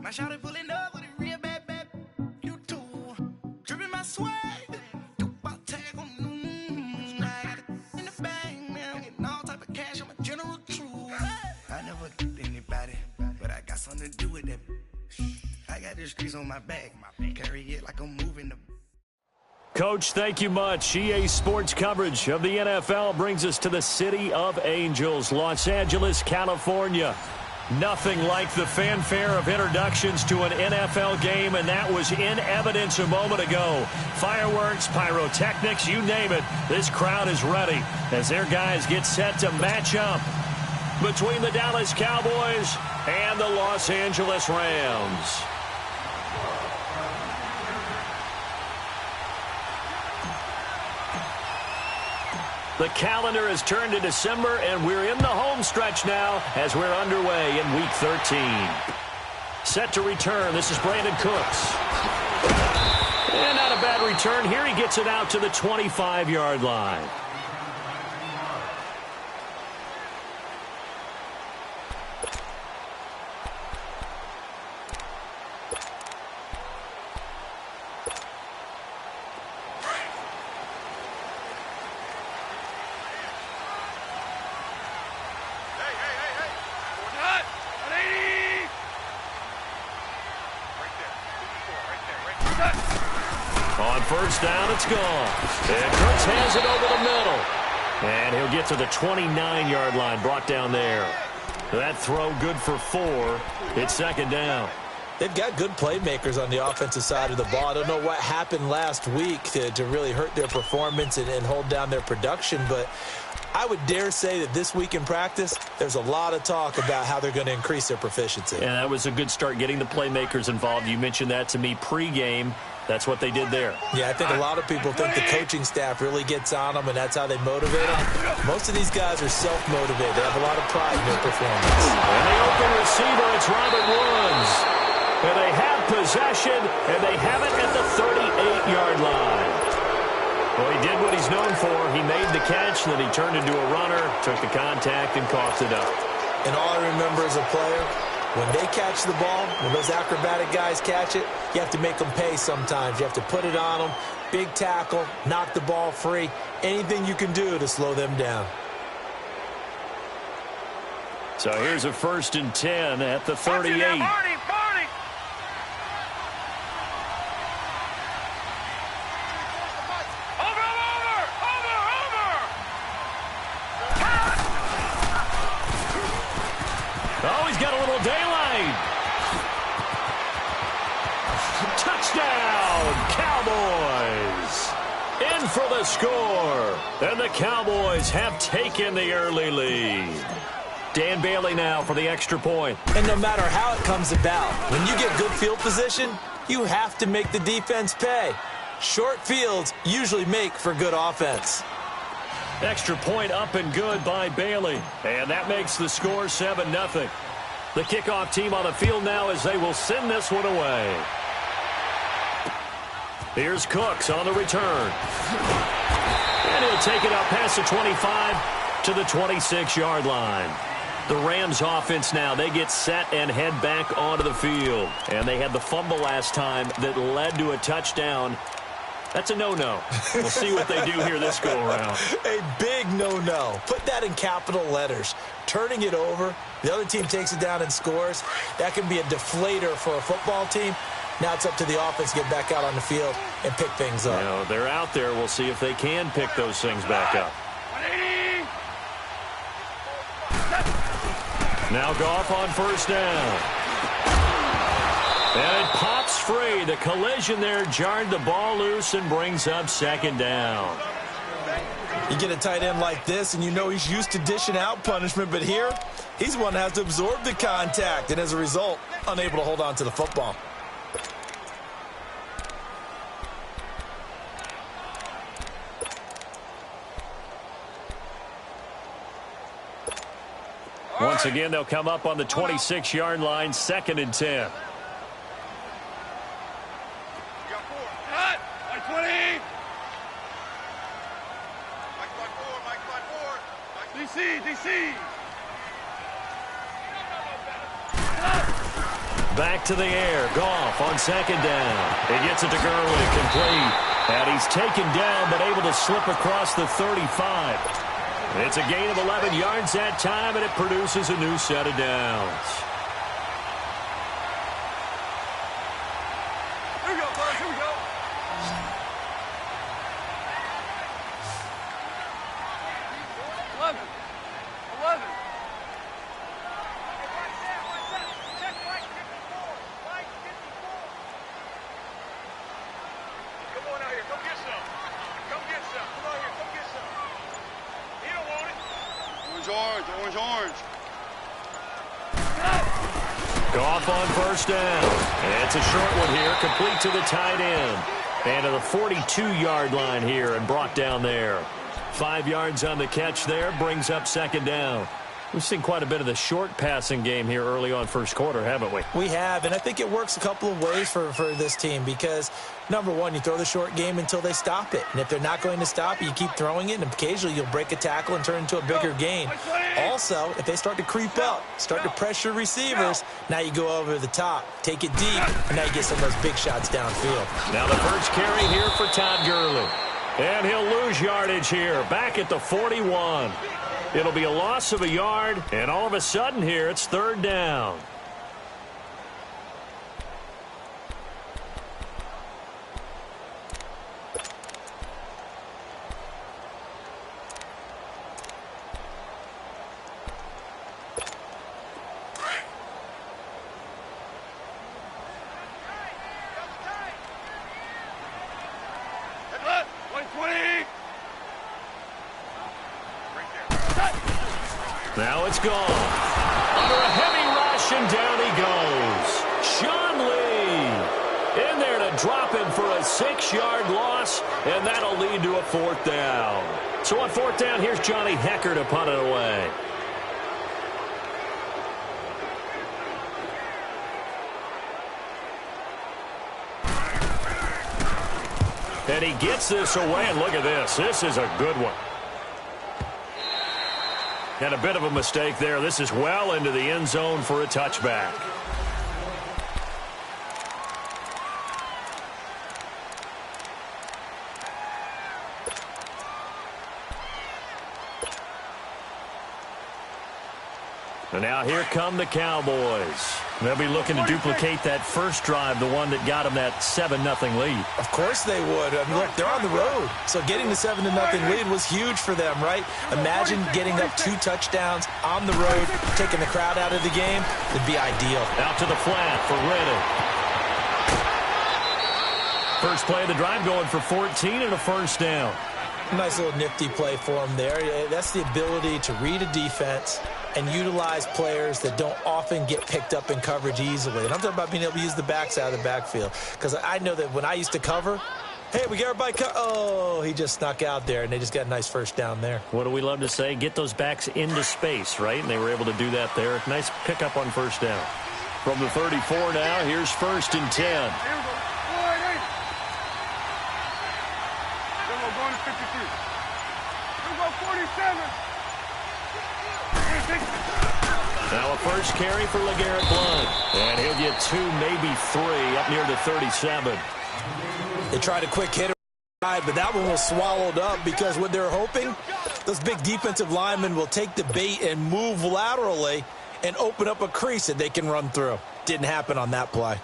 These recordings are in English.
My shawty pulling up with a real bad, bad. You too. Dripping my swag. Dupont tag on. I got it in the bag, man. I'm getting all type of cash. I'm a general true. I never did anybody, but I got something to do with that. I got the streets on my back. Carry it like I'm moving the. Coach, thank you much. EA Sports coverage of the NFL brings us to the City of Angels, Los Angeles, California. Nothing like the fanfare of introductions to an NFL game, and that was in evidence a moment ago. Fireworks, pyrotechnics, you name it. This crowd is ready as their guys get set to match up between the Dallas Cowboys and the Los Angeles Rams. The calendar has turned to December, and we're in the home stretch now as we're underway in Week 13. Set to return, this is Brandon Cooks. And not a bad return here. He gets it out to the 25-yard line. On first down, it's gone. And Cooks has it over the middle. And he'll get to the 29-yard line, brought down there. That throw good for 4. It's second down. They've got good playmakers on the offensive side of the ball. I don't know what happened last week to really hurt their performance and hold down their production, but I would dare say that this week in practice, there's a lot of talk about how they're going to increase their proficiency. And that was a good start, getting the playmakers involved. You mentioned that to me pregame. That's what they did there. Yeah, I think a lot of people think the coaching staff really gets on them, and that's how they motivate them. Most of these guys are self-motivated. They have a lot of pride in their performance. And the open receiver, it's Robert Woods. And they have possession, and they have it at the 38-yard line. Well, he did what he's known for. He made the catch, then he turned into a runner, took the contact, and coughed it up. And all I remember as a player, when they catch the ball, when those acrobatic guys catch it, you have to make them pay sometimes. You have to put it on them, big tackle, knock the ball free, anything you can do to slow them down. So here's a 1st and 10 at the 38. Oh, he's got a little daylight. Touchdown, Cowboys. In for the score. And the Cowboys have taken the early lead. Dan Bailey now for the extra point. And no matter how it comes about, when you get good field position, you have to make the defense pay. Short fields usually make for good offense. Extra point up and good by Bailey. And that makes the score 7-0. The kickoff team on the field now as they will send this one away. Here's Cooks on the return. And he'll take it up past the 25 to the 26-yard line. The Rams offense now, they get set and head back onto the field. And they had the fumble last time that led to a touchdown. That's a no-no. We'll see what they do here this go-around. A big no-no. Put that in capital letters. Turning it over, the other team takes it down and scores. That can be a deflator for a football team. Now it's up to the offense to get back out on the field and pick things up. You know, they're out there. We'll see if they can pick those things back up. Now Goff on first down. And it pops free. The collision there jarred the ball loose and brings up second down. You get a tight end like this, and you know he's used to dishing out punishment, but here, he's one that has to absorb the contact, and as a result, unable to hold on to the football. Once again, they'll come up on the 26-yard line, 2nd and 10. Back to the air. Goff on second down. He gets it to Gurley, complete. And he's taken down, but able to slip across the 35. It's a gain of 11 yards that time, and it produces a new set of downs. Here we go, boys. Here we go. Orange. Goff on first down. And it's a short one here, complete to the tight end. And to the 42-yard line here and brought down there. 5 yards on the catch there, brings up second down. We've seen quite a bit of the short passing game here early on first quarter, haven't we? We have, and I think it works a couple of ways for this team because, number one, you throw the short game until they stop it. And if they're not going to stop it, you keep throwing it, and occasionally you'll break a tackle and turn into a bigger gain. Also, if they start to creep up, start to pressure receivers, now you go over the top, take it deep, and now you get some of those big shots downfield. Now the first carry here for Todd Gurley. And he'll lose yardage here, back at the 41. It'll be a loss of a yard, and all of a sudden here, it's third down. Now it's gone. Under a heavy rush, and down he goes. Sean Lee in there to drop him for a 6-yard loss, and that'll lead to a fourth down. So on fourth down, here's Johnny Hecker to punt it away. And he gets this away, and look at this. This is a good one. And a bit of a mistake there. This is well into the end zone for a touchback. And now here come the Cowboys. They'll be looking to duplicate that first drive, the one that got them that 7-0 lead. Of course they would. I mean, look, they're on the road. So getting the 7-0 lead was huge for them, right? Imagine getting up 2 touchdowns on the road, taking the crowd out of the game. It'd be ideal. Out to the flat for Reddick. First play of the drive going for 14 and a first down. Nice little nifty play for him there. That's the ability to read a defense and utilize players that don't often get picked up in coverage easily. And I'm talking about being able to use the backs out of the backfield. Because I know that when I used to cover, hey, we got everybody oh, he just snuck out there, and they just got a nice first down there. What do we love to say? Get those backs into space, right? And they were able to do that there. Nice pickup on first down. From the 34 now, here's 1st and 10. Here we go. Then we're going to 53. Here we go, 47. Now a first carry for LeGarrette Blount. And he'll get 2, maybe 3, up near the 37. They tried a quick hit, but that one was swallowed up because what they're hoping, those big defensive linemen will take the bait and move laterally and open up a crease that they can run through. Didn't happen on that play.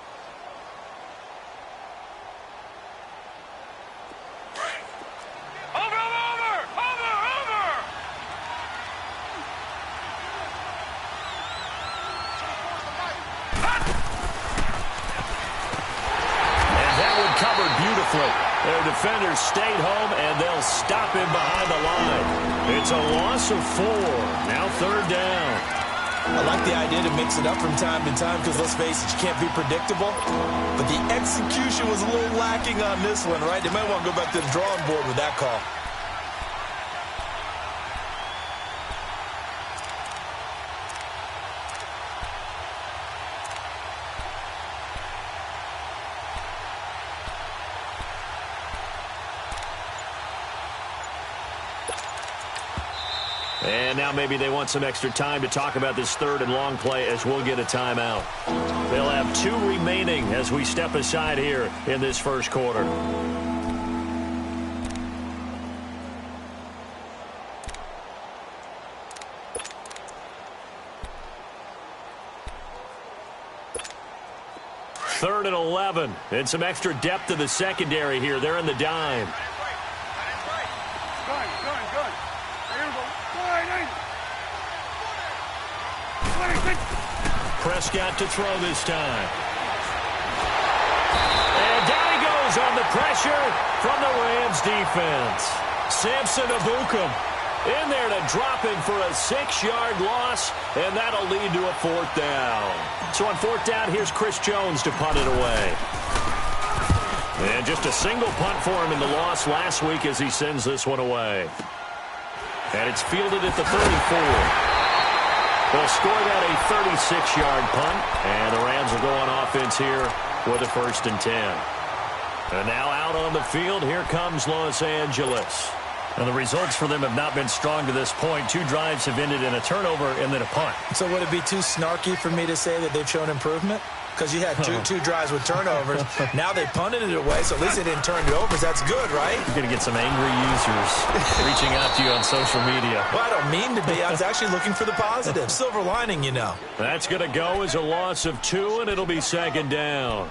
Their defenders stayed home, and they'll stop him behind the line. It's a loss of 4. Now third down. I like the idea to mix it up from time to time because, let's face it, you can't be predictable. But the execution was a little lacking on this one, right? They might want to go back to the drawing board with that call. And now maybe they want some extra time to talk about this third and long play as we'll get a timeout. They'll have 2 remaining as we step aside here in this first quarter. Third and 11, and some extra depth to the secondary here. They're in the dime. Prescott to throw this time. And down he goes on the pressure from the Rams defense. Samson Ebukam in there to drop him for a 6-yard loss, and that'll lead to a 4th down. So on 4th down, here's Chris Jones to punt it away. And just a single punt for him in the loss last week as he sends this one away. And it's fielded at the 34. They'll score that a 36-yard punt, and the Rams will go on offense here with a 1st and 10. And now out on the field, here comes Los Angeles. And the results for them have not been strong to this point. 2 drives have ended in a turnover and then a punt. So would it be too snarky for me to say that they've shown improvement? Because you had two drives with turnovers. Now they punted it away, so at least they didn't turn it over. So that's good, right? You're going to get some angry users reaching out to you on social media. Well, I don't mean to be. I was actually looking for the positive. Silver lining, you know. That's going to go as a loss of 2, and it'll be 2nd down.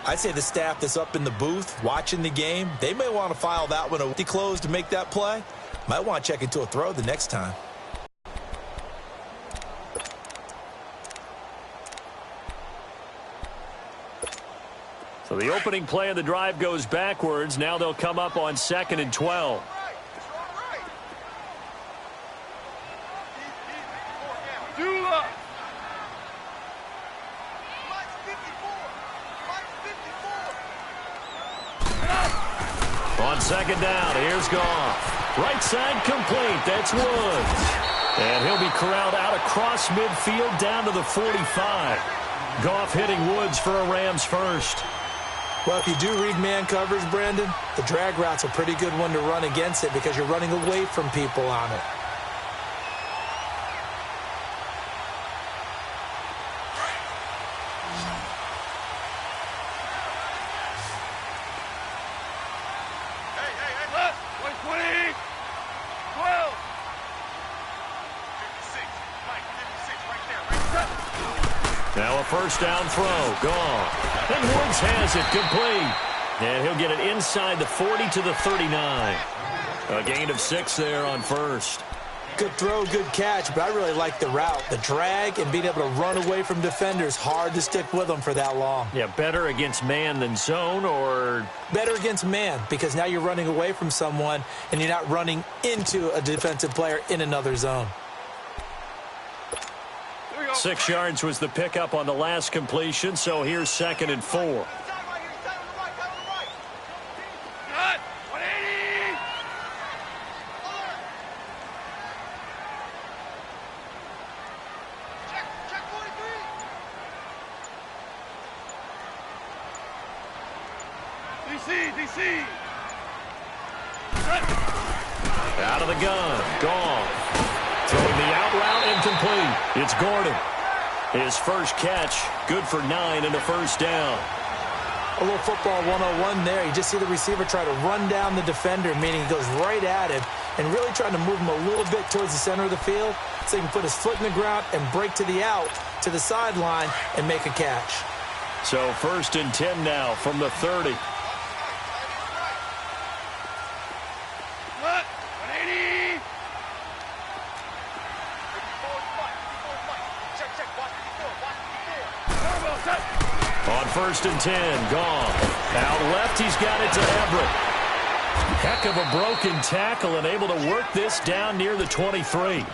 I'd say the staff that's up in the booth watching the game, they may want to file that one closed to make that play. Might want to check into a throw the next time. So the opening play of the drive goes backwards. Now they'll come up on 2nd and 12. On 2nd down, here's Goff. Right side complete. That's Woods. And he'll be corralled out across midfield down to the 45. Goff hitting Woods for a Rams 1st. Well, if you do read man coverage, Brandon, the drag route's a pretty good one to run against it because you're running away from people on it. Now a 1st down throw, gone. And Woods has it complete. And he'll get it inside the 40 to the 39. A gain of 6 there on 1st. Good throw, good catch, but I really like the route. The drag and being able to run away from defenders, hard to stick with them for that long. Yeah, better against man than zone, or? Better against man, because now you're running away from someone and you're not running into a defensive player in another zone. 6 yards was the pickup on the last completion, so here's 2nd and 4. DC. Out of the gun, gone. Throwing the out route, incomplete. It's Gordon. His first catch, good for 9 and a 1st down. A little football 101 there. You just see the receiver try to run down the defender, meaning he goes right at him and really trying to move him a little bit towards the center of the field so he can put his foot in the ground and break to the out, to the sideline, and make a catch. So 1st and 10 now from the 30. On 1st and 10, gone. Out left, he's got it to Everett. Heck of a broken tackle and able to work this down near the 23.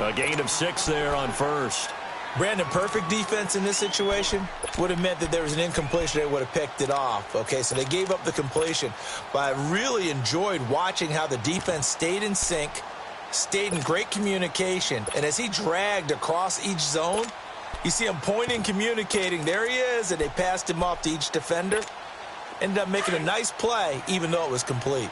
A gain of 6 there on 1st. Brandon, perfect defense in this situation would have meant that there was an incompletion. They would have picked it off. Okay, so they gave up the completion. But I really enjoyed watching how the defense stayed in sync, stayed in great communication. And as he dragged across each zone, you see him pointing, communicating. There he is, and they passed him off to each defender. Ended up making a nice play, even though it was complete.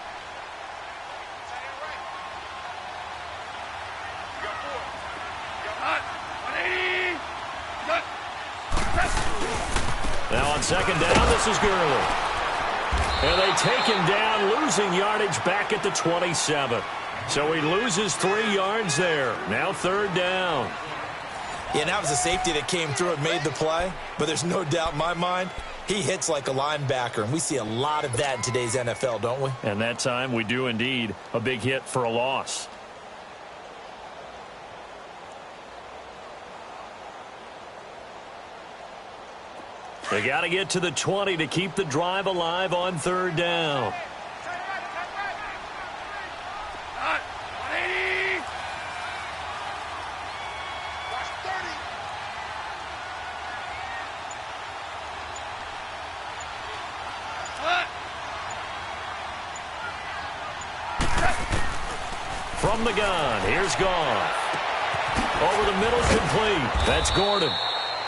Now on second down, this is Gurley. And they take him down, losing yardage back at the 27. So he loses 3 yards there. Now third down. Yeah, that was a safety that came through and made the play. But there's no doubt in my mind, he hits like a linebacker. And we see a lot of that in today's NFL, don't we? And that time we do indeed. A big hit for a loss. They got to get to the 20 to keep the drive alive on third down. From the gun, here's Goff. Over the middle, complete. That's Gordon.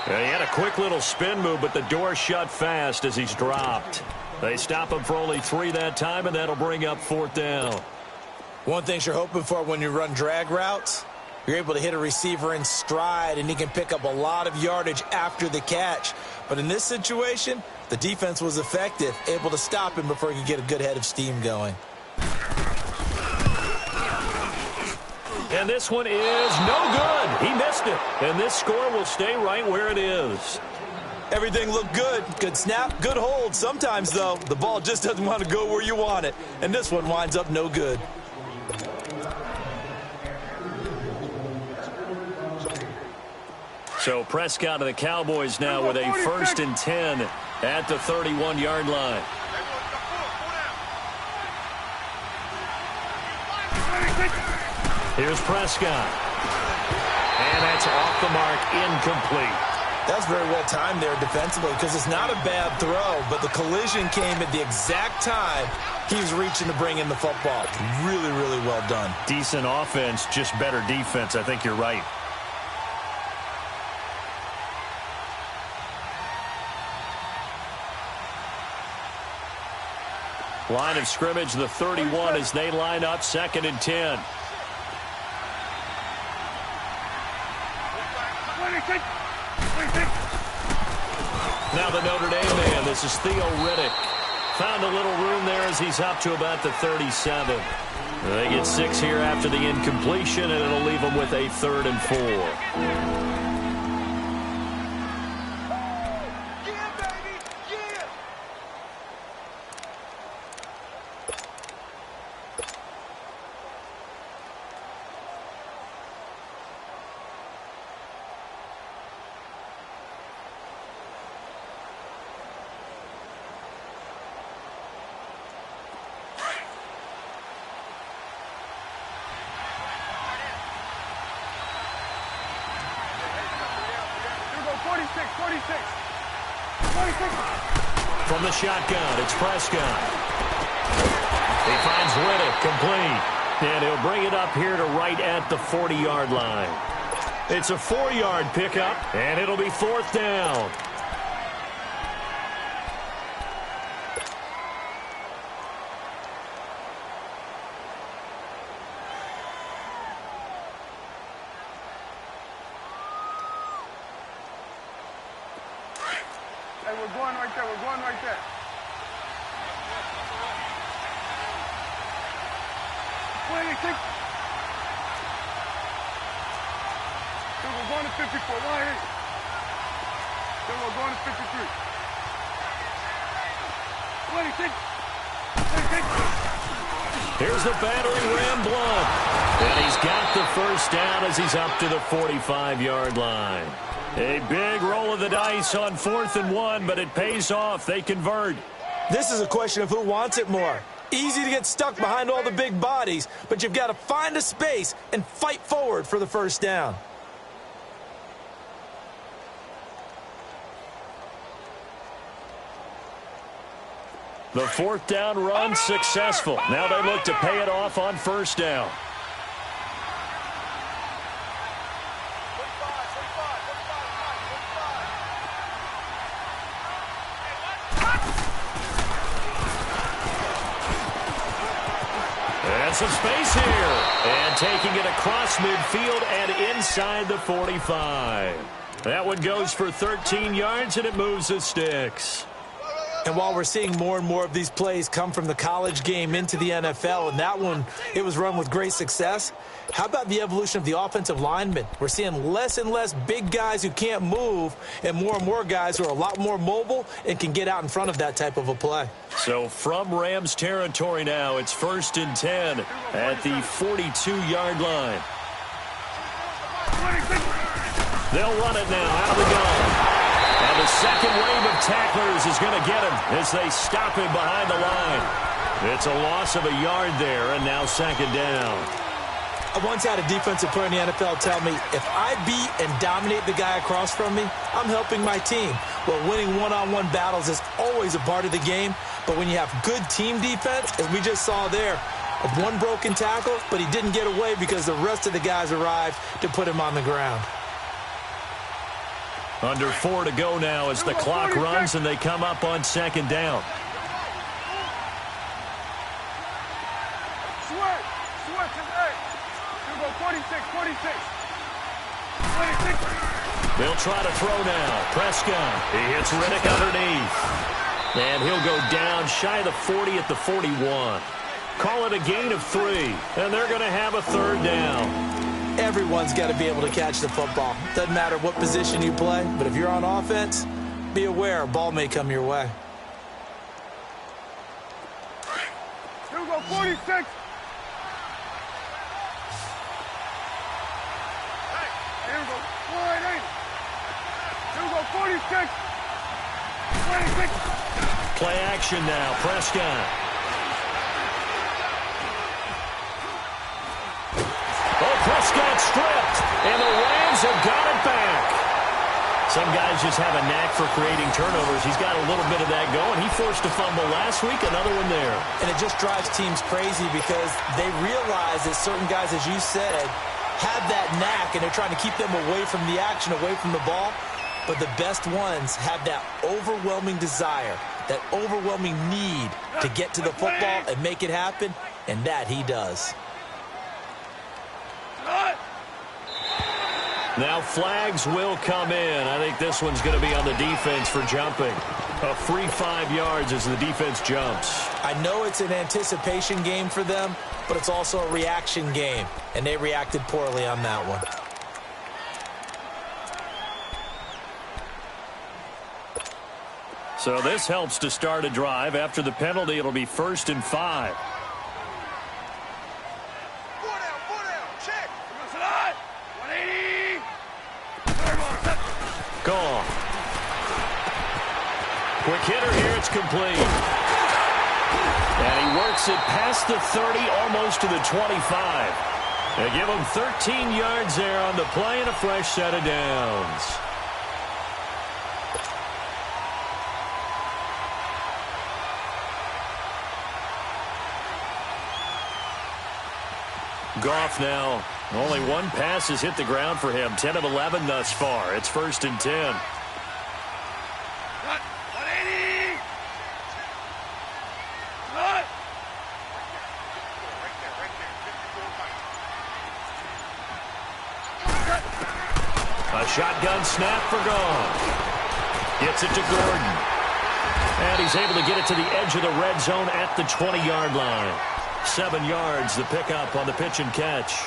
He had a quick little spin move, but the door shut fast as he's dropped. They stop him for only 3 that time, and that'll bring up fourth down. One thing you're hoping for when you run drag routes, you're able to hit a receiver in stride, and he can pick up a lot of yardage after the catch. But in this situation, the defense was effective, able to stop him before he could get a good head of steam going. And this one is no good. He missed it. And this score will stay right where it is. Everything looked good. Good snap, good hold. Sometimes, though, the ball just doesn't want to go where you want it. And this one winds up no good. So Prescott of the Cowboys now with a 1st and 10 at the 31-yard line. Here's Prescott. And that's off the mark, incomplete. That's very well timed there defensively because it's not a bad throw, but the collision came at the exact time he was reaching to bring in the football. Really, really well done. Decent offense, just better defense. I think you're right. Line of scrimmage, the 31 as they line up 2nd and 10. Now the Notre Dame man, this is Theo Riddick. Found a little room there as he's up to about the 37. They get 6 here after the incompletion, and it'll leave them with a 3rd and 4. From the shotgun, it's Prescott. He finds Riddick, complete. And he'll bring it up here to right at the 40-yard line. It's a 4-yard pickup, and it'll be 4th down. Hey, we're going right there. We're going right there. 26. Then we're going to 54. Right here. Then we're going to 53. 26. 26. Here's the battering ram Blunt. And he's got the first down as he's up to the 45-yard line. A big roll of the dice on 4th and 1, but it pays off. They convert. This is a question of who wants it more. Easy to get stuck behind all the big bodies, but you've got to find a space and fight forward for the first down. The 4th down run successful. Now they look to pay it off on 1st down. And some space here. And taking it across midfield and inside the 45. That one goes for 13 yards, and it moves the sticks. And while we're seeing more and more of these plays come from the college game into the NFL, and that one, it was run with great success, how about the evolution of the offensive linemen? We're seeing less and less big guys who can't move and more guys who are a lot more mobile and can get out in front of that type of a play. So from Rams territory now, it's 1st and 10 at the 42-yard line. They'll run it now out of the gun. And the second wave of tacklers is going to get him as they stop him behind the line. It's a loss of a yard there, and now 2nd down. I once had a defensive player in the NFL tell me, if I beat and dominate the guy across from me, I'm helping my team. Well, winning one-on-one battles is always a part of the game, but when you have good team defense, as we just saw there, of one broken tackle, but he didn't get away because the rest of the guys arrived to put him on the ground. Under 4 to go now as the clock runs and they come up on 2nd down. They'll try to throw now. Prescott. He hits Riddick underneath. And he'll go down shy of the 40 at the 41. Call it a gain of 3. And they're going to have a 3rd down. Everyone's got to be able to catch the football. Doesn't matter what position you play, but if you're on offense, be aware a ball may come your way. Here we go, 46. Hey, here we go, 180. Here we go, 46. 26. Play action now, Prescott. Prescott stripped, and the Rams have got it back. Some guys just have a knack for creating turnovers. He's got a little bit of that going. He forced a fumble last week, another one there. And it just drives teams crazy because they realize that certain guys, as you said, have that knack, and they're trying to keep them away from the action, away from the ball. But the best ones have that overwhelming desire, that overwhelming need to get to the football and make it happen, and that he does. Now flags will come in. I think this one's going to be on the defense for jumping. A free 5 yards as the defense jumps. I know it's an anticipation game for them, but it's also a reaction game, and they reacted poorly on that one. So this helps to start a drive. After the penalty, it'll be 1st and 5. Gone. Quick hitter here, it's complete. And he works it past the 30, almost to the 25. They give him 13 yards there on the play and a fresh set of downs. Goff now. Only one pass has hit the ground for him. 10 of 11 thus far. It's 1st and 10. Cut. 180. Cut. A shotgun snap for Goff. Gets it to Gordon. And he's able to get it to the edge of the red zone at the 20-yard line. 7 yards, the pickup on the pitch and catch.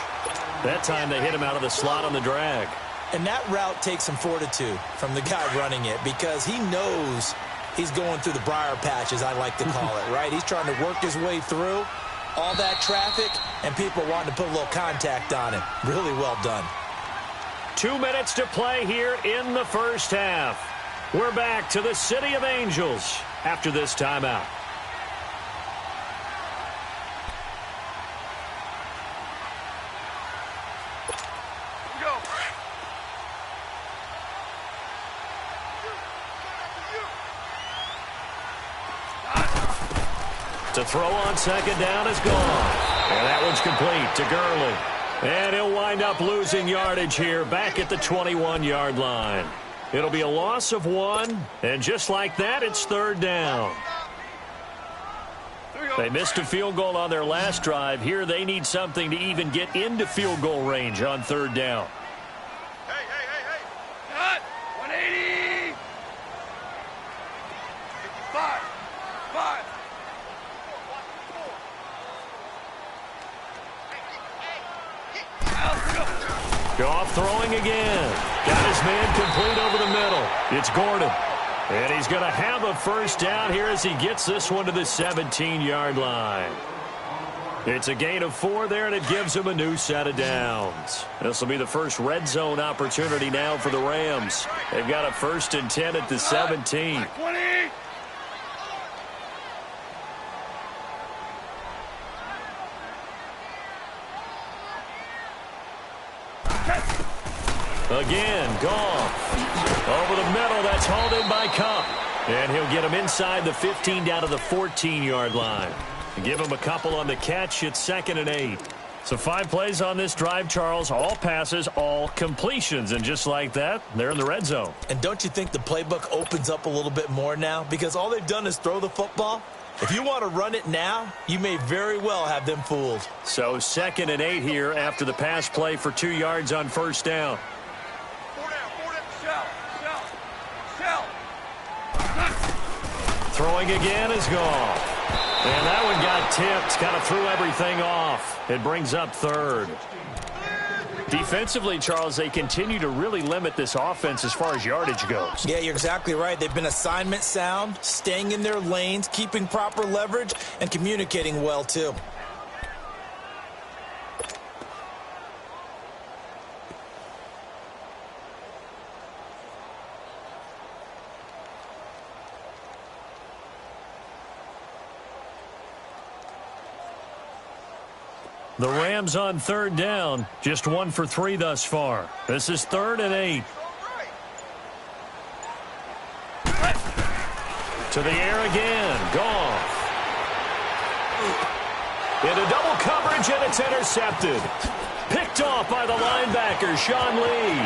That time they hit him out of the slot on the drag. And that route takes some fortitude from the guy running it because he knows he's going through the briar patch, as I like to call it, right? He's trying to work his way through all that traffic, and people wanting to put a little contact on him. Really well done. 2 minutes to play here in the first half. We're back to the City of Angels after this timeout. To throw on 2nd down is gone. And that one's complete to Gurley. And he'll wind up losing yardage here back at the 21-yard line. It'll be a loss of 1. And just like that, it's 3rd down. They missed a field goal on their last drive. Here they need something to even get into field goal range on 3rd down. Hey. Cut. Five. Five. Goff throwing again. Got his man complete over the middle. It's Gordon. And he's going to have a first down here as he gets this one to the 17-yard line. It's a gain of 4 there, and it gives him a new set of downs. This will be the first red zone opportunity now for the Rams. They've got a 1st and 10 at the 17. 20. Again, Goff. Over the middle, that's hauled in by Cup. And he'll get him inside the 15 down to the 14-yard line. Give him a couple on the catch. It's 2nd and 8. So 5 plays on this drive, Charles. All passes, all completions. And just like that, they're in the red zone. And don't you think the playbook opens up a little bit more now? Because all they've done is throw the football. If you want to run it now, you may very well have them fooled. So 2nd and 8 here after the pass play for 2 yards on 1st down. Throwing again is Goff. And that one got tipped. Kind of threw everything off. It brings up 3rd. Defensively, Charles, they continue to really limit this offense as far as yardage goes. Yeah, you're exactly right. They've been assignment sound, staying in their lanes, keeping proper leverage, and communicating well, too. The Rams on 3rd down, just 1 for 3 thus far. This is 3rd and 8. To the air again, Goff. Into double coverage, and it's intercepted. Picked off by the linebacker, Sean Lee.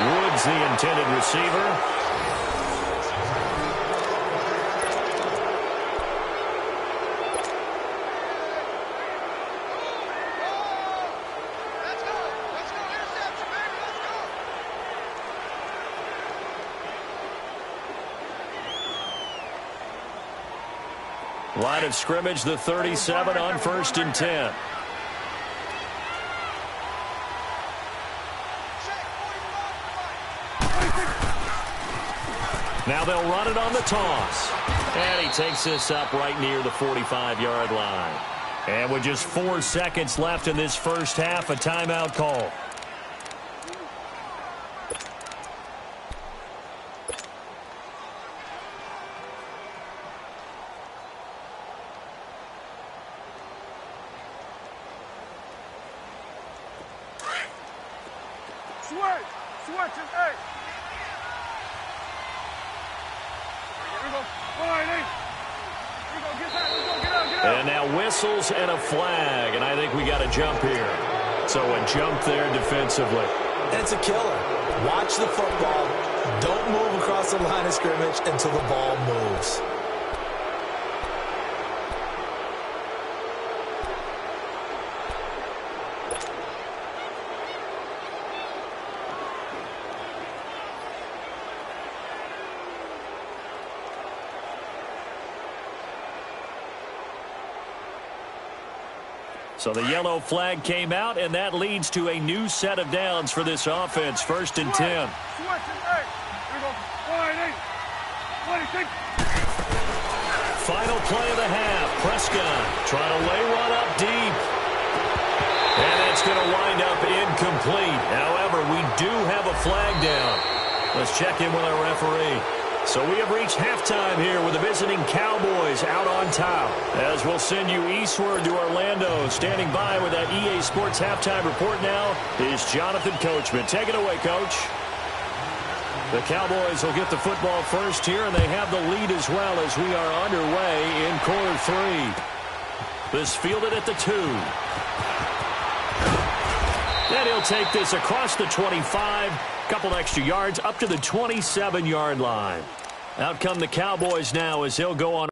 Woods, the intended receiver. Line of scrimmage, the 37 on 1st and 10. Now they'll run it on the toss. And he takes this up right near the 45-yard line. And with just 4 seconds left in this first half, a timeout call. Switch is 8. Here we go. 1-8. Here we go. Get that. Let's go. Get out. And now whistles and a flag, and I think we got a jump here. So a jump there defensively. And it's a killer. Watch the football. Don't move across the line of scrimmage until the ball moves. So the yellow flag came out, and that leads to a new set of downs for this offense. 1st and 10. Switch is 8. Here we go. 1-8. 26. Final play of the half. Prescott trying to lay one up deep. And it's going to wind up incomplete. However, we do have a flag down. Let's check in with our referee. So we have reached halftime here with the visiting Cowboys out on top. As we'll send you eastward to Orlando. Standing by with that EA Sports halftime report now is Jonathan Coachman. Take it away, Coach. The Cowboys will get the football first here, and they have the lead as well as we are underway in quarter 3. This fielded at the 2. And he'll take this across the 25. Couple extra yards up to the 27-yard line. Out come the Cowboys now as they'll go on.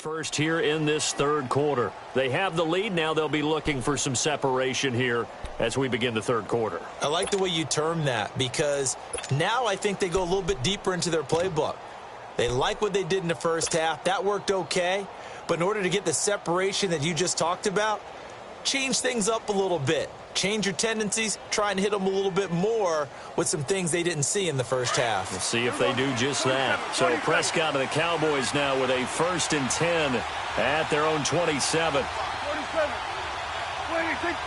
First here in this third quarter. They have the lead. Now they'll be looking for some separation here as we begin the third quarter. I like the way you term that, because now I think they go a little bit deeper into their playbook. They like what they did in the first half. That worked okay. But in order to get the separation that you just talked about, change things up a little bit. Change your tendencies, try and hit them a little bit more with some things they didn't see in the first half. We'll see if they do just that. So Prescott of the Cowboys now with a 1st and 10 at their own 27. 27. 26.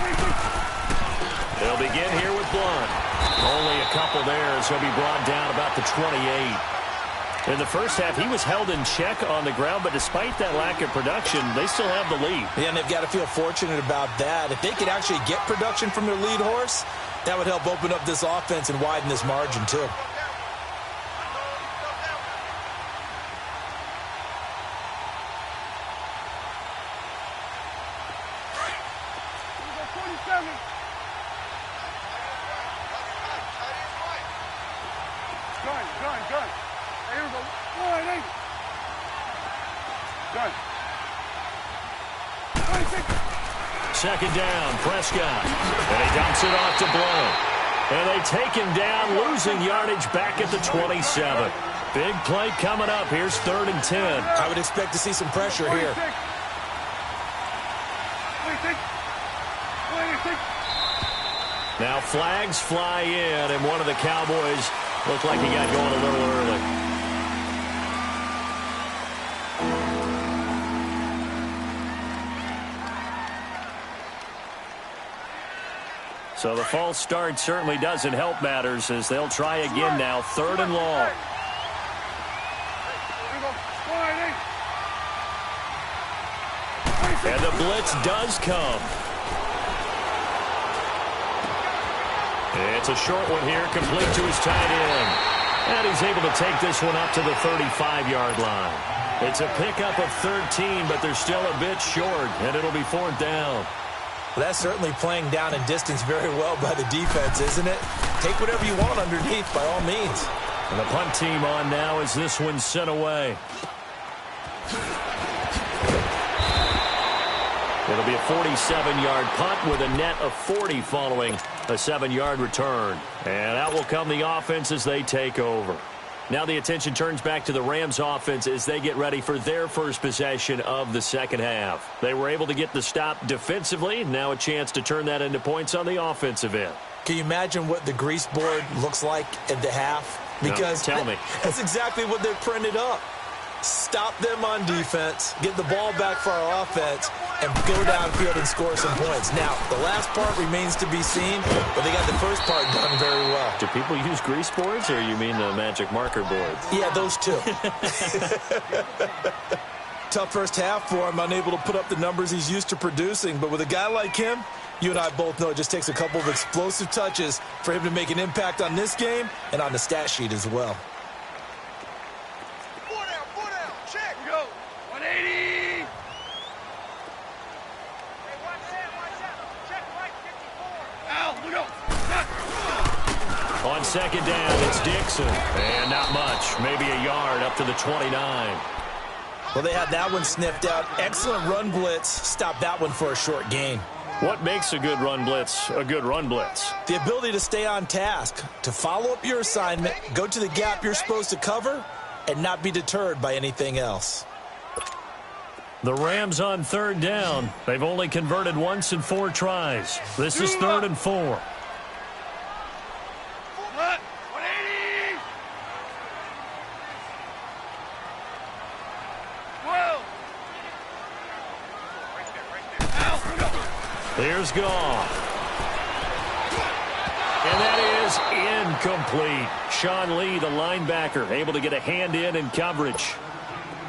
26. They'll begin here with Blunt. Only a couple there, so he'll be brought down about the 28. In the first half, he was held in check on the ground, but despite that lack of production, they still have the lead. Yeah, and they've got to feel fortunate about that. If they could actually get production from their lead horse, that would help open up this offense and widen this margin, too. Gun. Here we go. 180. Gun. 26. Second down, Prescott. And he dumps it off to Blount. And they take him down, losing yardage back at the 27. Big play coming up. Here's 3rd and 10. I would expect to see some pressure here. 26. 26. Now flags fly in, and one of the Cowboys looked like he got going a little early. So the false start certainly doesn't help matters as they'll try again now. 3rd and long. And the blitz does come. It's a short one here, complete to his tight end. And he's able to take this one up to the 35-yard line. It's a pickup of 13, but they're still a bit short, and it'll be 4th down. Well, that's certainly playing down in distance very well by the defense, isn't it? Take whatever you want underneath, by all means. And the punt team on now as this one's sent away. It'll be a 47-yard punt with a net of 40 following a 7-yard return. And out will come the offense as they take over. Now the attention turns back to the Rams offense as they get ready for their first possession of the second half. They were able to get the stop defensively. Now a chance to turn that into points on the offensive end. Can you imagine what the grease board looks like at the half? Because no, tell me. That's exactly what they've printed up. Stop them on defense, get the ball back for our offense, and go downfield and score some points. Now, the last part remains to be seen, but they got the first part done very well. Do people use grease boards, or you mean the magic marker boards? Yeah, those two. Tough first half for him, unable to put up the numbers he's used to producing. But with a guy like him, you and I both know it just takes a couple of explosive touches for him to make an impact on this game and on the stat sheet as well. On second down, it's Dixon. And not much. Maybe a yard up to the 29. Well, they had that one sniffed out. Excellent run blitz. Stopped that one for a short gain. What makes a good run blitz a good run blitz? The ability to stay on task, to follow up your assignment, go to the gap you're supposed to cover, and not be deterred by anything else. The Rams on 3rd down. They've only converted once in 4 tries. This is 3rd and 4. Here's Goff. And that is incomplete. Sean Lee, the linebacker, able to get a hand in coverage.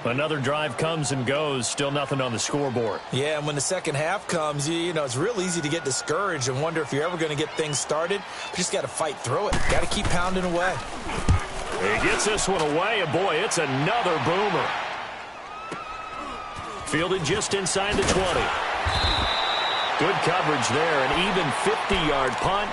Another drive comes and goes. Still nothing on the scoreboard. Yeah, and when the second half comes, you know, it's real easy to get discouraged and wonder if you're ever going to get things started. You just got to fight through it. Got to keep pounding away. He gets this one away, and boy, it's another boomer. Fielded just inside the 20. Good coverage there. An even 50-yard punt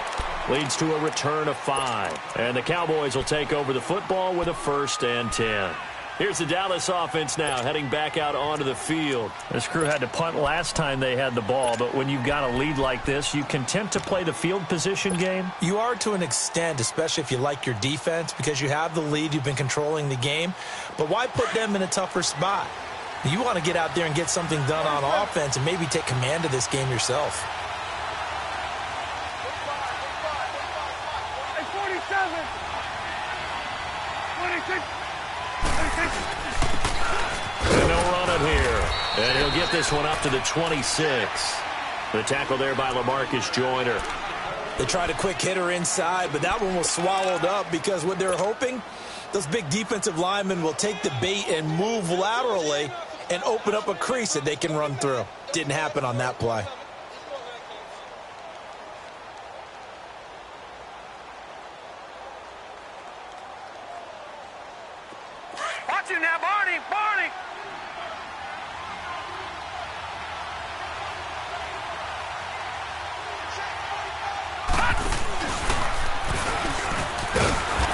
leads to a return of 5. And the Cowboys will take over the football with a 1st and 10. Here's the Dallas offense now, heading back out onto the field. This crew had to punt last time they had the ball, but when you've got a lead like this, you content to play the field position game? You are to an extent, especially if you like your defense, because you have the lead, you've been controlling the game. But why put them in a tougher spot? You want to get out there and get something done on offense and maybe take command of this game yourself. Hey, 47. 26. And they'll run it here. And he'll get this one up to the 26. The tackle there by LaMarcus Joyner. They tried a quick hitter inside, but that one was swallowed up because what they're hoping, those big defensive linemen will take the bait and move laterally and open up a crease that they can run through. Didn't happen on that play. Watch him now, Barney. Barney.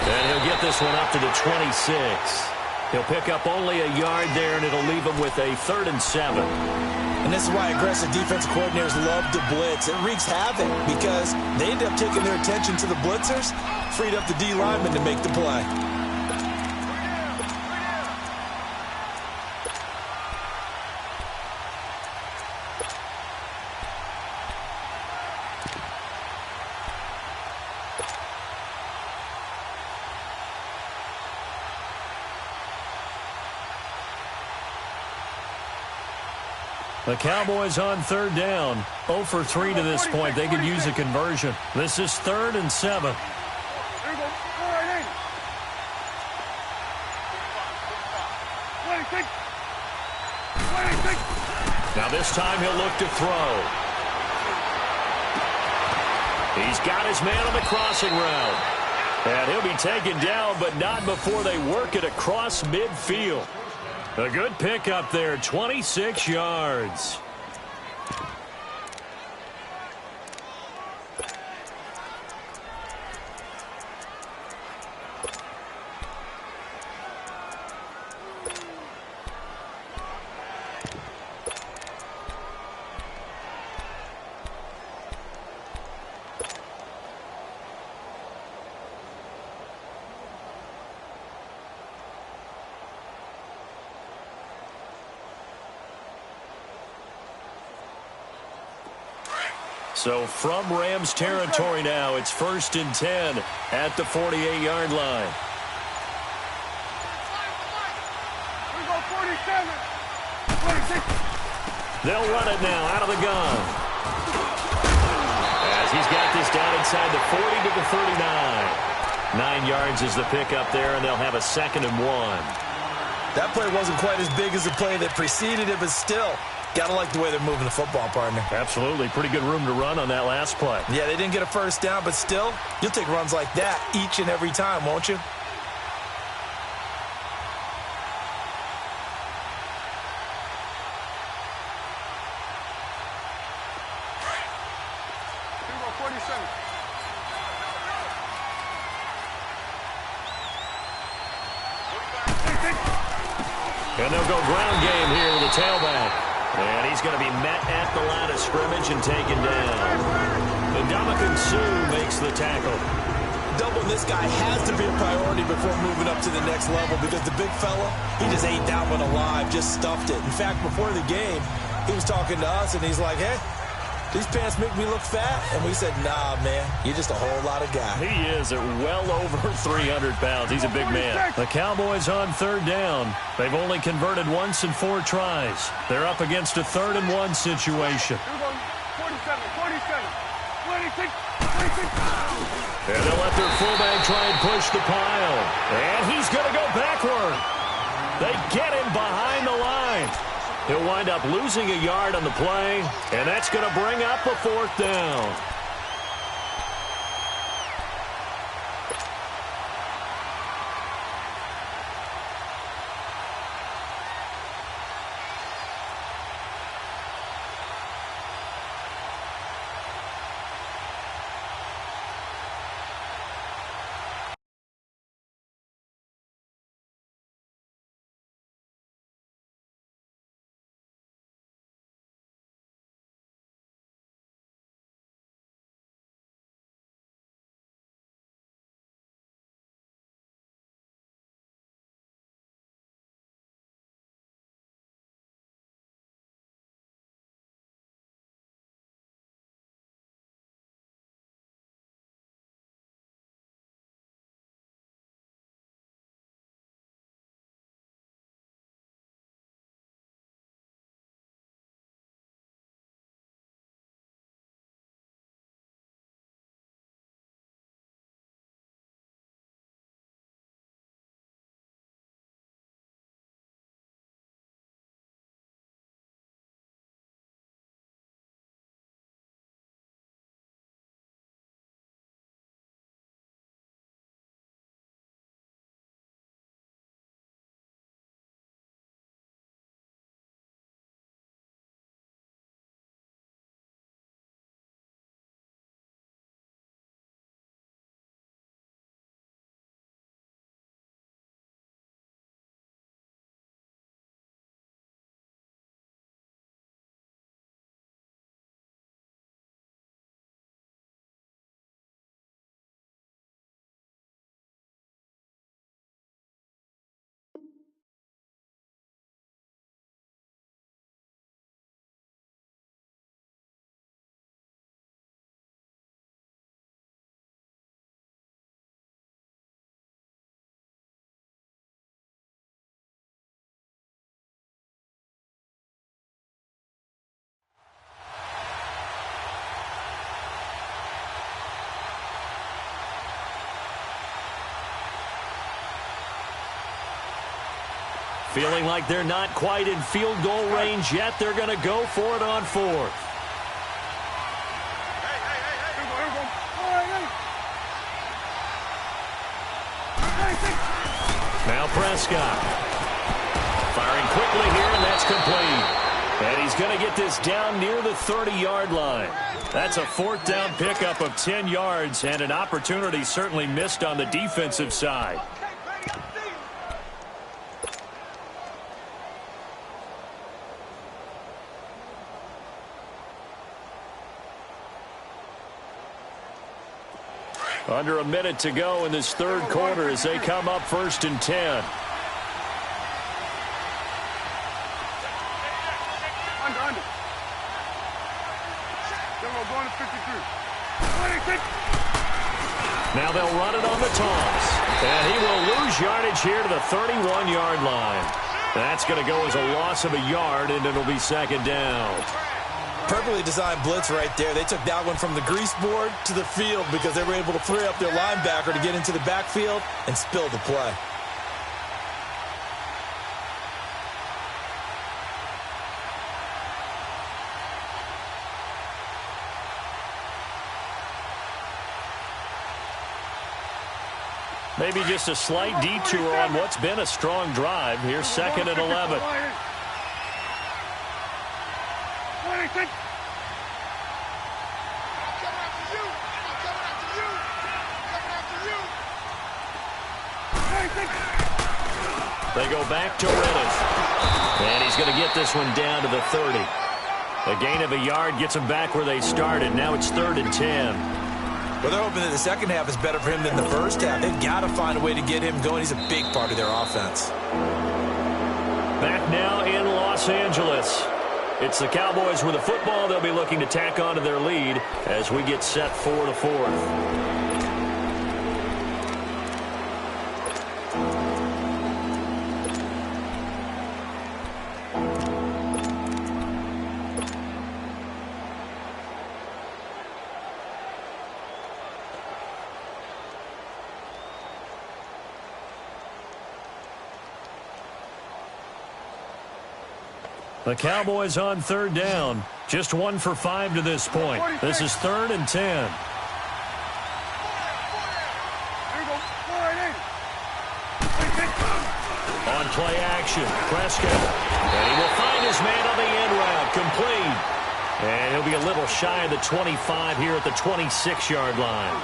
And he'll get this one up to the 26. He'll pick up only a yard there, and it'll leave him with a 3rd and 7. And this is why aggressive defensive coordinators love to blitz. It wreaks havoc because they end up taking their attention to the blitzers, freed up the D lineman to make the play. The Cowboys on 3rd down. 0 for 3 to this point. They could use a conversion. This is 3rd and 7. There you go. All right, 26. 26. Now this time he'll look to throw. He's got his man on the crossing route. And he'll be taken down, but not before they work it across midfield. A good pickup there, 26 yards. So from Rams territory now, it's 1st and 10 at the 48-yard line. There you go, 47. 26. They'll run it now out of the gun. As he's got this down inside the 40 to the 39. 9 yards is the pickup there, and they'll have a 2nd and 1. That play wasn't quite as big as the play that preceded it, but still, got to like the way they're moving the football, partner. Absolutely. Pretty good room to run on that last play. Yeah, they didn't get a 1st down, but still, you'll take runs like that each and every time, won't you? There you go, 47. And they'll go ground game here with the tailback. And he's going to be met at the line of scrimmage and taken down. Ndamukong Suh makes the tackle. Doubling this guy has to be a priority before moving up to the next level because the big fella, he just ate that one alive, just stuffed it. In fact, before the game, he was talking to us, and he's like, hey, these pants make me look fat. And we said, nah, man, you're just a whole lot of guy. He is at well over 300 pounds. He's a big man. The Cowboys on 3rd down. They've only converted once in 4 tries. They're up against a 3rd and 1 situation. There you go, 47. 26. 26. And they'll let their fullback try and push the pile. And he's going to go backward. They get him behind the line. He'll wind up losing a yard on the play, and that's going to bring up a 4th down. Feeling like they're not quite in field goal range yet. They're going to go for it on fourth. Now Prescott. Firing quickly here, and that's complete. And he's going to get this down near the 30-yard line. That's a fourth down pickup of 10 yards, and an opportunity certainly missed on the defensive side. Under a minute to go in this third quarter as they come up 1st and 10. Under. Going to 53. Now they'll run it on the toss. And he will lose yardage here to the 31-yard line. That's going to go as a loss of a yard, and it'll be 2nd down. Perfectly designed blitz right there. They took that one from the grease board to the field because they were able to free up their linebacker to get into the backfield and spill the play. Maybe just a slight detour on what's been a strong drive. Here's 2nd and 11. They go back to Reddish. And he's going to get this one down to the 30. A gain of a yard gets them back where they started. Now it's 3rd and 10. Well, they're hoping that the second half is better for him than the first half. They've got to find a way to get him going. He's a big part of their offense. Back now in Los Angeles. It's the Cowboys with the football. They'll be looking to tack on to their lead as we get set for the fourth. The Cowboys on 3rd down. Just 1 for 5 to this point. This is 3rd and 10. On play action, Prescott. And he will find his man on the end route. Complete. And he'll be a little shy of the 25 here at the 26-yard line.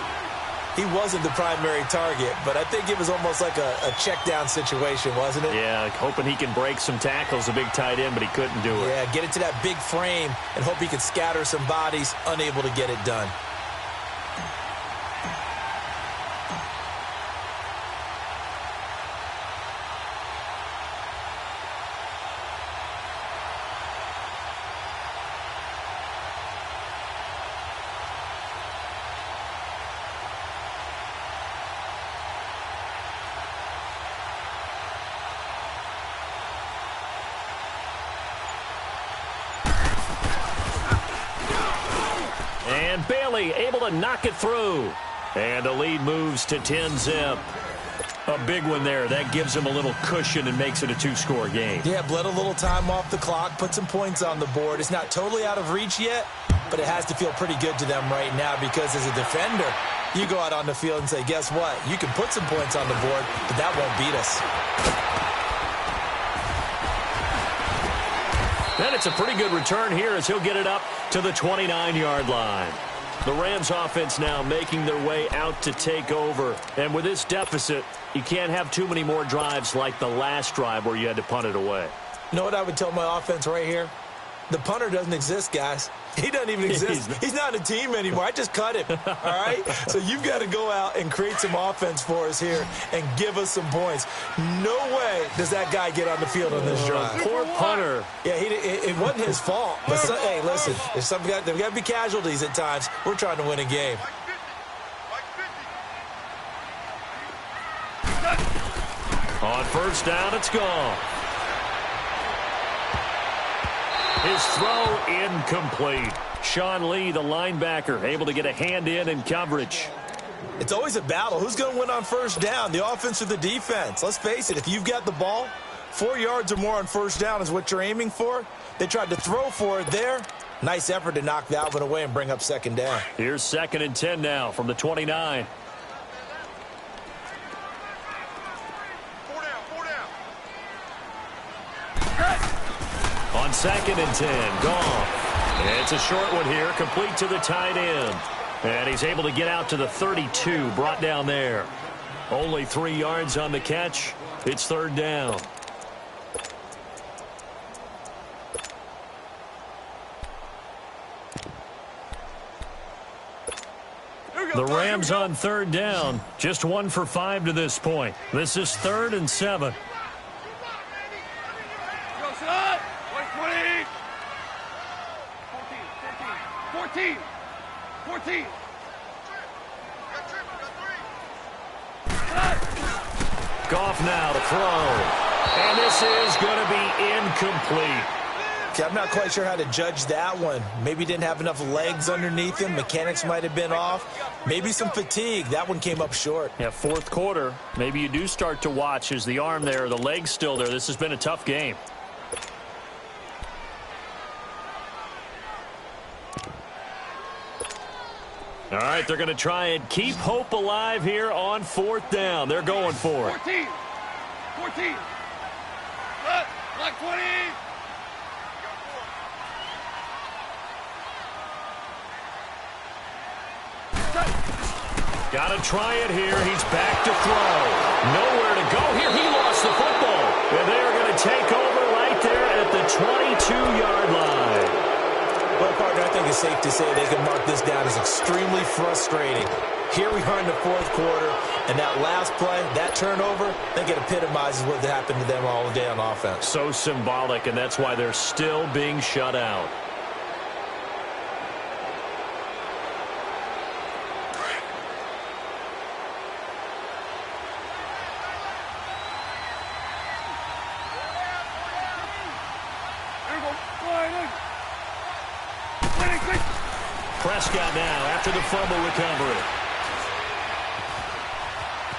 He wasn't the primary target, but I think it was almost like a check-down situation, wasn't it? Yeah, hoping he can break some tackles, a big tight end, but he couldn't do it. Yeah, get into that big frame and hope he can scatter some bodies, unable to get it done. And Bailey able to knock it through. And the lead moves to 10-zip. A big one there. That gives them a little cushion and makes it a 2-score game. Yeah, bled a little time off the clock, put some points on the board. It's not totally out of reach yet, but it has to feel pretty good to them right now because as a defender, you go out on the field and say, guess what? You can put some points on the board, but that won't beat us. Then it's a pretty good return here as he'll get it up to the 29-yard line. The Rams offense now making their way out to take over. And with this deficit, you can't have too many more drives like the last drive where you had to punt it away. You know what I would tell my offense right here? The punter doesn't exist, guys. He doesn't even exist. He's not a team anymore. I just cut him, all right? So you've got to go out and create some offense for us here and give us some points. No way does that guy get on the field on this drive. Poor punter. Yeah, it wasn't his fault. But, hey, listen, there's got to be casualties at times. We're trying to win a game. On first down, it's gone. His throw incomplete. Sean Lee, the linebacker, able to get a hand in coverage. It's always a battle. Who's going to win on first down, the offense or the defense? Let's face it, if you've got the ball, 4 yards or more on first down is what you're aiming for. They tried to throw for it there. Nice effort to knock that one away and bring up second down. Here's 2nd and 10 now from the 29. On 2nd and 10, Goff. And it's a short one here, complete to the tight end. And he's able to get out to the 32, brought down there. Only 3 yards on the catch. It's 3rd down. The Rams on 3rd down. Just 1 for 5 to this point. This is 3rd and 7. Go, son! 20! 14! 14! Goff now to throw. And this is going to be incomplete. Okay, I'm not quite sure how to judge that one. Maybe didn't have enough legs underneath him. Mechanics might have been off. Maybe some fatigue. That one came up short. Yeah, 4th quarter. Maybe you do start to watch. Is the arm there, the leg's still there? This has been a tough game. All right, they're going to try and keep hope alive here on 4th down. They're going for it. 14! 14! Like 20! Got to try it here. He's back to throw. Nowhere to go here. He lost the football. And they're going to take over right there at the 22-yard line. Well, partner, I think it's safe to say they can mark this down as extremely frustrating. Here we are in the 4th quarter, and that last play, that turnover, I think it epitomizes what happened to them all day on offense. So symbolic, and that's why they're still being shut out. Prescott now after the fumble recovery.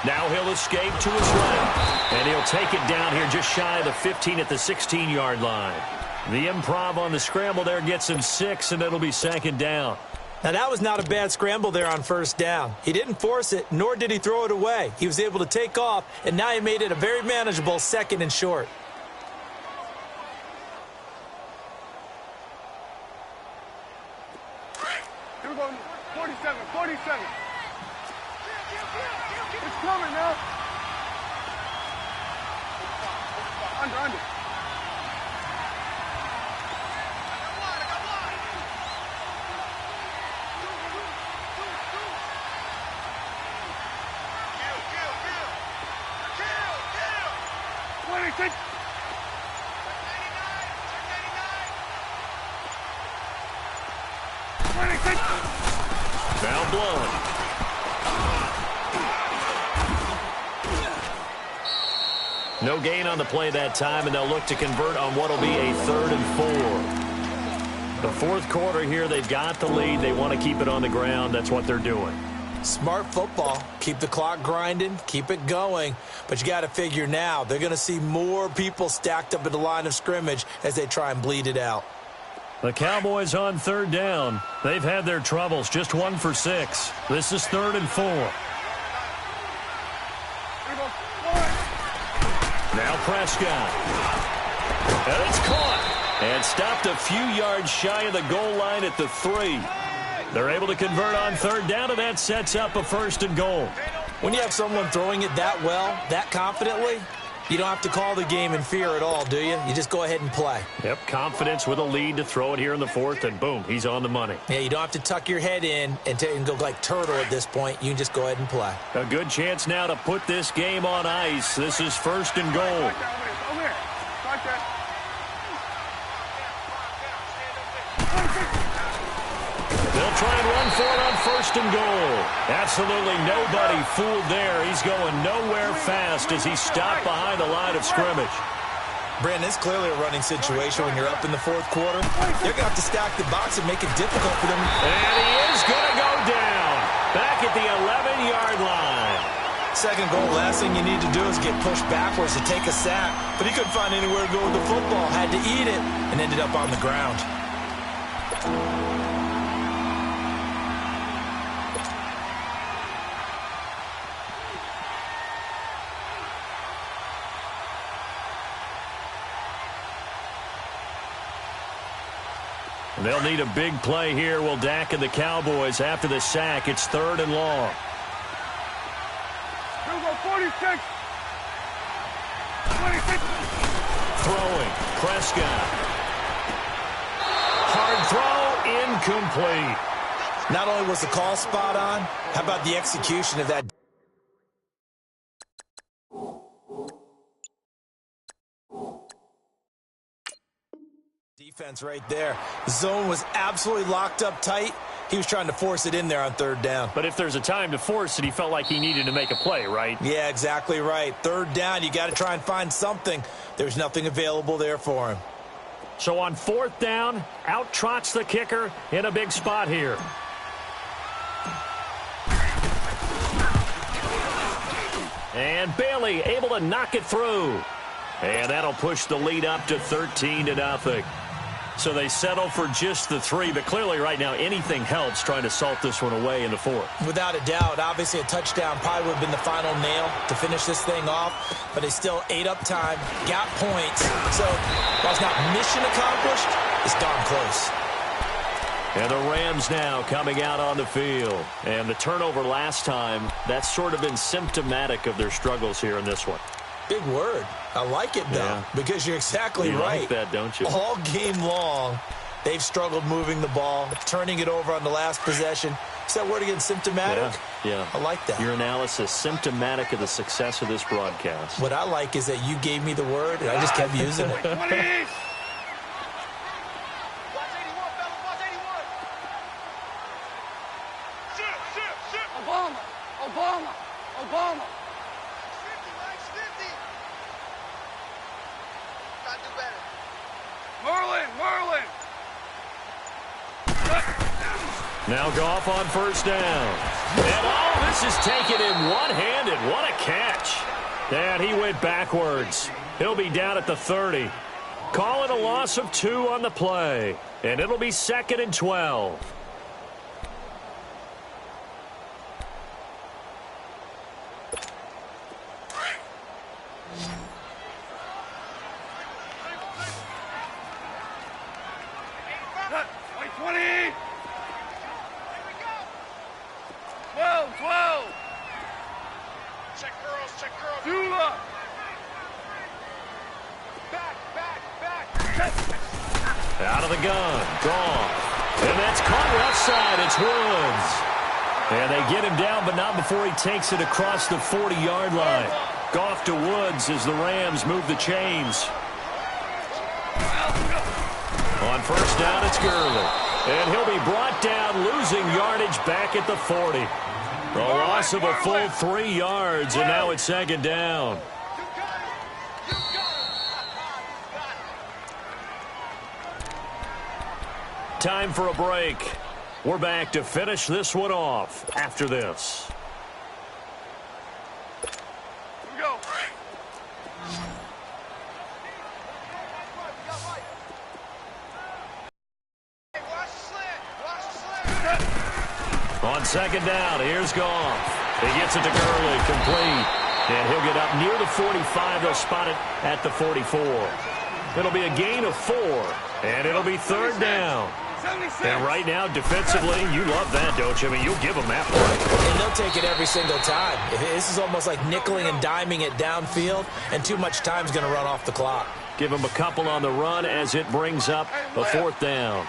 Now he'll escape to his left. And he'll take it down here just shy of the 15 at the 16-yard line. The improv on the scramble there gets him 6, and it'll be 2nd down. Now, that was not a bad scramble there on first down. He didn't force it, nor did he throw it away. He was able to take off, and now he made it a very manageable 2nd and short. Here we go, 47, 47. It's coming now. Under. Foul blown. No gain on the play that time, and they'll look to convert on what will be a 3rd and 4. The 4th quarter here, they've got the lead. They want to keep it on the ground. That's what they're doing. Smart football. Keep the clock grinding. Keep it going. But you got to figure now, they're going to see more people stacked up at the line of scrimmage as they try and bleed it out. The Cowboys on 3rd down. They've had their troubles. Just 1 for 6. This is 3rd and 4. Now Prescott. And it's caught. And stopped a few yards shy of the goal line at the 3. They're able to convert on 3rd down, and that sets up a 1st and goal. When you have someone throwing it that well, that confidently, you don't have to call the game in fear at all, do you? You just go ahead and play. Yep, confidence with a lead to throw it here in the 4th, and boom, he's on the money. Yeah, you don't have to tuck your head in and go like turtle at this point. You can just go ahead and play. A good chance now to put this game on ice. This is 1st and goal. Over here. Like that. They'll try and run for it on 1st and goal. Absolutely nobody fooled there. He's going nowhere fast as he stopped behind the line of scrimmage. Brandon, it's clearly a running situation when you're up in the 4th quarter. They're going to have to stack the box and make it difficult for them. And he is going to go down. Back at the 11-yard line. second goal, last thing you need to do is get pushed backwards to take a sack. But he couldn't find anywhere to go with the football, had to eat it, and ended up on the ground. They'll need a big play here. Will Dak and the Cowboys after the sack. It's 3rd and long. Field goal 46. 26. Throwing. Prescott. Hard throw. Incomplete. Not only was the call spot on, how about the execution of that? Defense right there. The zone was absolutely locked up tight. He was trying to force it in there on 3rd down. But if there's a time to force it, he felt like he needed to make a play, right? Yeah, exactly right. 3rd down, you got to try and find something. There's nothing available there for him. So on 4th down, out trots the kicker in a big spot here. And Bailey able to knock it through. And that'll push the lead up to 13-0. So they settle for just the 3, but clearly right now anything helps trying to salt this one away into 4. Without a doubt, obviously a touchdown probably would have been the final nail to finish this thing off, but they still ate up time, got points. So while it's not mission accomplished, it's darn close. And the Rams now coming out on the field. And the turnover last time, that's sort of been symptomatic of their struggles here in this one. Big word. I like it, though, because you're exactly right. You like that, don't you? All game long, they've struggled moving the ball, turning it over on the last possession. Is that word again, symptomatic? Yeah. I like that. Your analysis, symptomatic of the success of this broadcast. What I like is that you gave me the word, and I just kept using it. Obama. Merlin. Now Goff on 1st down. And all this is taken in one-handed. What a catch. And he went backwards. He'll be down at the 30. Call it a loss of 2 on the play. And it'll be 2nd and 12. Out of the gun. Goff. And that's caught left side. It's Woods. And they get him down, but not before he takes it across the 40-yard line. Goff to Woods as the Rams move the chains. On 1st down, it's Gurley. And he'll be brought down, losing yardage back at the 40. A loss of a full 3 yards, and now it's 2nd down. Time for a break. We're back to finish this one off after this. Here we go. On 2nd down, here's Goff. He gets it to Gurley, complete. And he'll get up near the 45. They'll spot it at the 44. It'll be a gain of 4, and it'll be 3rd down. 76. And right now, defensively, you love that, don't you? I mean, you'll give them that play. And they'll take it every single time. This is almost like nickeling and diming it downfield, and too much time's going to run off the clock. Give them a couple on the run as it brings up a 4th down.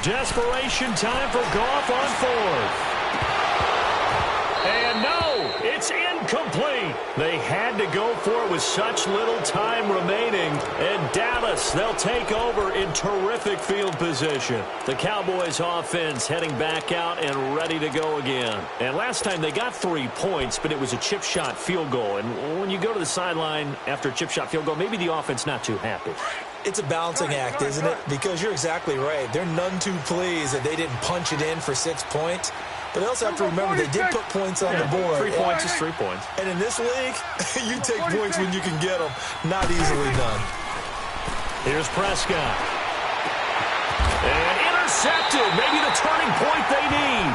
Desperation time for Goff on 4th. And no, it's incomplete. They had to go for it with such little time remaining. And Dallas, they'll take over in terrific field position. The Cowboys offense heading back out and ready to go again. And last time they got 3 points, but it was a chip shot field goal. And when you go to the sideline after a chip shot field goal, maybe the offense not too happy. It's a balancing act, isn't it? Because you're exactly right. They're none too pleased that they didn't punch it in for 6 points. But they also have to remember they did put points on the board. 3 points is 3 points. And in this league, you take points when you can get them. Not easily done. Here's Prescott. And intercepted. Maybe the turning point they need.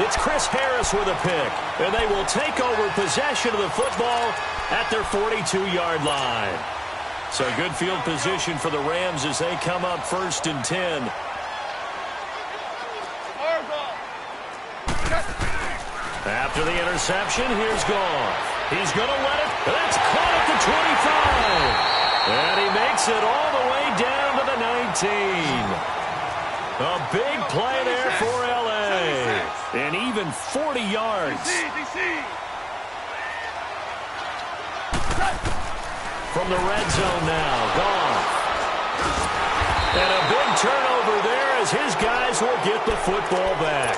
It's Chris Harris with a pick. And they will take over possession of the football at their 42-yard line. So good field position for the Rams as they come up 1st and 10. After the interception, here's Goff. He's going to let it. That's caught at the 25. And he makes it all the way down to the 19. A big play there for L.A. And even 40 yards. From the red zone now, Goff. And a big turnover there as his guys will get the football back.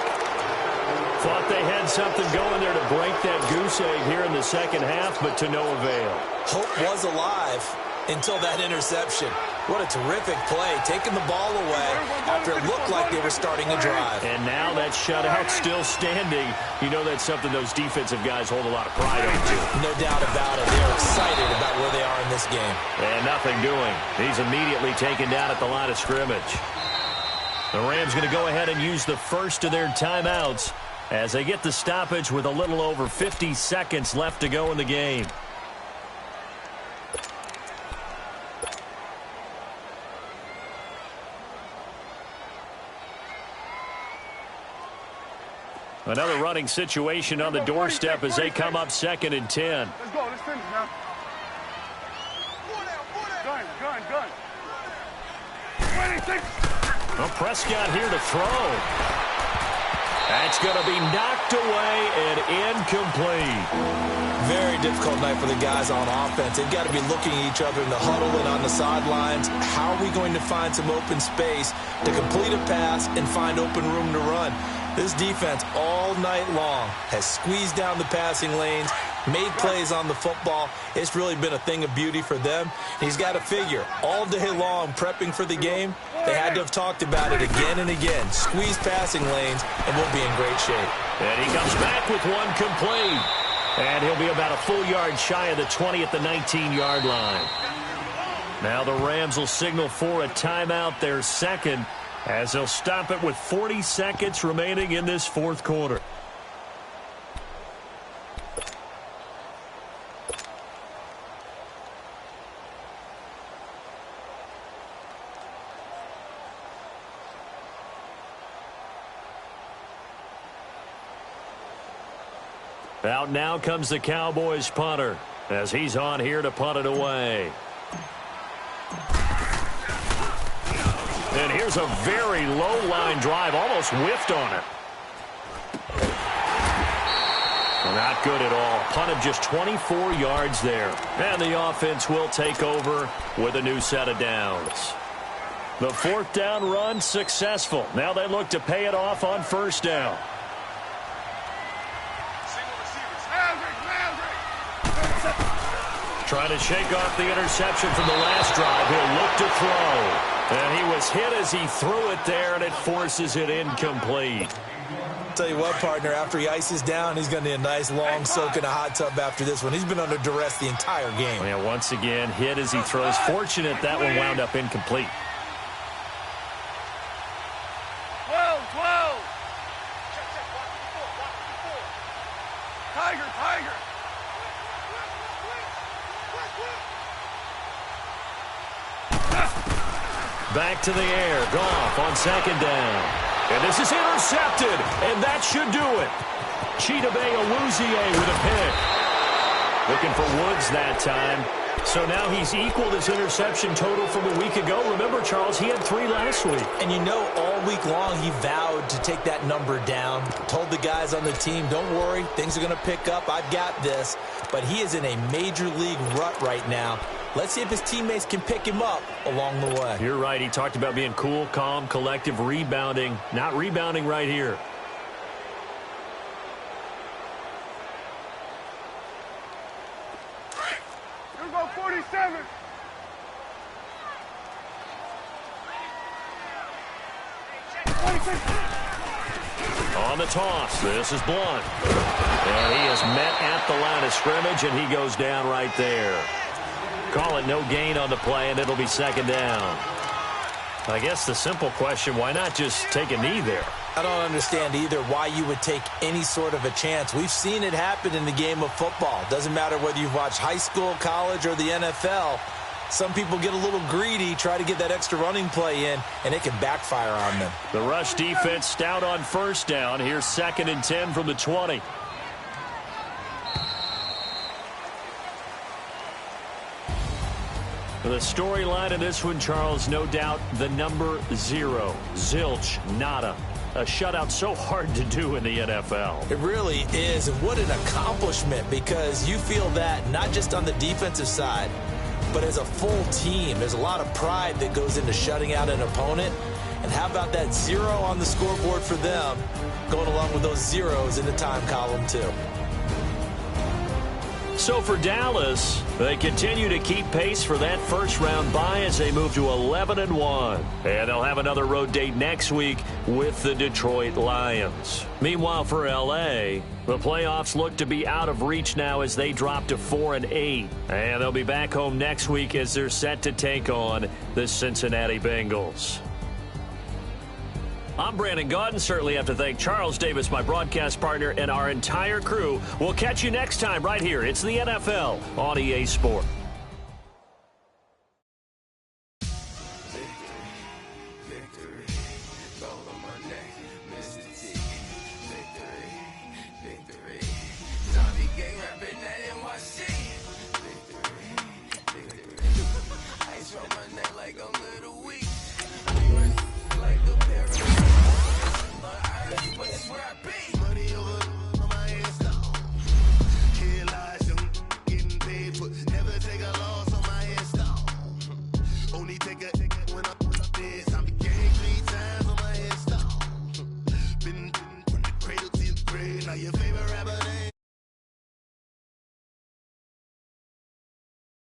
Thought they had something going there to break that goose egg here in the second half, but to no avail. Hope was alive until that interception. What a terrific play, taking the ball away after it looked like they were starting to drive. And now that shutout still standing. You know that's something those defensive guys hold a lot of pride into. No doubt about it. They're excited about where they are in this game. And nothing doing. He's immediately taken down at the line of scrimmage. The Rams going to go ahead and use the first of their timeouts as they get the stoppage with a little over 50 seconds left to go in the game. Another running situation on the doorstep as they come up 2nd and 10. Let's go. Let's finish now. Gun. 26. Well, Prescott here to throw. That's going to be knocked away and incomplete. Very difficult night for the guys on offense. They've got to be looking at each other in the huddle and on the sidelines. How are we going to find some open space to complete a pass and find open room to run? This defense all night long has squeezed down the passing lanes, made plays on the football. It's really been a thing of beauty for them. He's got to figure, all day long prepping for the game, they had to have talked about it again and again. Squeeze passing lanes, and we'll be in great shape. And he comes back with one complete. And he'll be about a full yard shy of the 20 at the 19-yard line. Now the Rams will signal for a timeout, their second, as they'll stop it with 40 seconds remaining in this fourth quarter. Out now comes the Cowboys punter as he's on here to punt it away. And here's a very low line drive, almost whiffed on it. Not good at all. Punt of just 24 yards there. And the offense will take over with a new set of downs. The 4th down run successful. Now they look to pay it off on 1st down. Trying to shake off the interception from the last drive. He'll look to throw. And he was hit as he threw it there, and it forces it incomplete. Tell you what, partner, after he ices down, he's going to need a nice long soak in a hot tub after this one. He's been under duress the entire game. Yeah, once again, hit as he throws. Fortunate that one wound up incomplete. 12. Tiger. Back to the air. Goff on 2nd down. And this is intercepted. And that should do it. Chidobe Awuzie with a pick. Looking for Woods that time. So now he's equaled his interception total from a week ago. Remember, Charles, he had 3 last week. And you know, all week long he vowed to take that number down. Told the guys on the team, don't worry, things are going to pick up. I've got this. But he is in a major league rut right now. Let's see if his teammates can pick him up along the way. You're right. He talked about being cool, calm, collective, rebounding. Not rebounding right here. Here we go, 47. On the toss, this is Blunt. And he is met at the line of scrimmage, and he goes down right there. Call it no gain on the play, and it'll be second down. I guess the simple question, why not just take a knee there? I don't understand either why you would take any sort of a chance. We've seen it happen in the game of football. Doesn't matter whether you've watched high school, college, or the NFL. Some people get a little greedy, try to get that extra running play in, and it can backfire on them. The rush defense stout on first down. Here's 2nd and 10 from the 20. The storyline of this one, Charles, no doubt the number 0. Zilch, nada. A shutout so hard to do in the NFL. It really is, and what an accomplishment, because you feel that not just on the defensive side, but as a full team. There's a lot of pride that goes into shutting out an opponent. And how about that 0 on the scoreboard for them, going along with those zeros in the time column too. So for Dallas, they continue to keep pace for that first-round bye as they move to 11-1. And they'll have another road date next week with the Detroit Lions. Meanwhile, for L.A., the playoffs look to be out of reach now as they drop to 4-8. And they'll be back home next week as they're set to take on the Cincinnati Bengals. I'm Brandon Gaudin. Certainly have to thank Charles Davis, my broadcast partner, and our entire crew. We'll catch you next time right here. It's the NFL on EA Sport. Only take a when I'm dead.